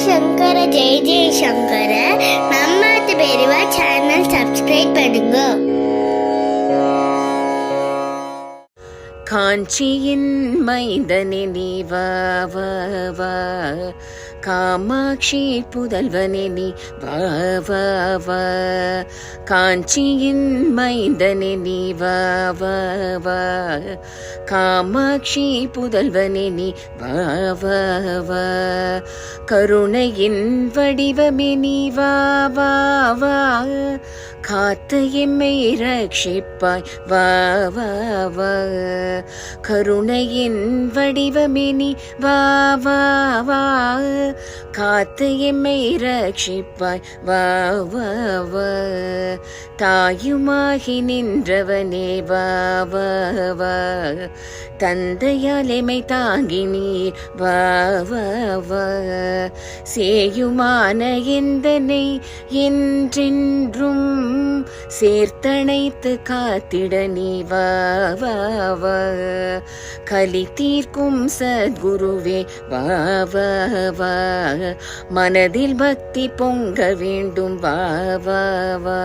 சங்கர ஜெய ஜெய சங்கர. நம்ம பெரியவா channel subscribe பண்ணுங்க. காஞ்சியின் மைந்தனே நீ வா வா வா, காமாட்சி புதல்வனே நீ வா வா வா, காஞ்சியின் மைந்தனே நீ வா வா வா, காமாட்சி புதல்வனே நீ வா வா வா, கருணையின் வடிவமே நீ வா வா வா, காத்து எம்மை ரட்சிப்பாய் வா வா வா, கருணையின் வடிவமே நீ வா வா வா, காத்து எம்மை ரட்சிப்பாய் வா வா வா, தாயுமாகி நின்றவனே வா வா வா, தந்தையால் எமை தாங்கி நீர் வா வா வா, சேயுமான எந்தனை என்றென்றும் சேர்த்தணைத்து காத்திட நீ வா வா வா, கலி தீர்க்கும் சத்குருவே வா வா வா, மனதில் பக்தி பொங்க வேண்டும் வா வா வா,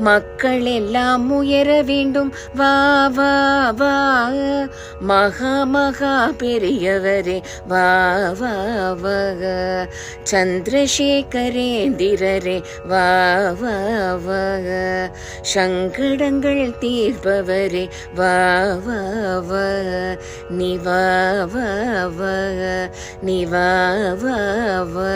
மக்கள் எல்லாம் உயர வேண்டும் வா வா வா, மகா மகா பெரியவரே வா வா வா, சந்திரசேகரேந்திரரே வா வா வா, சங்கடங்கள் தீர்ப்பவரே வா வா வா, நீ வா வா வா, நீ வா வா வா.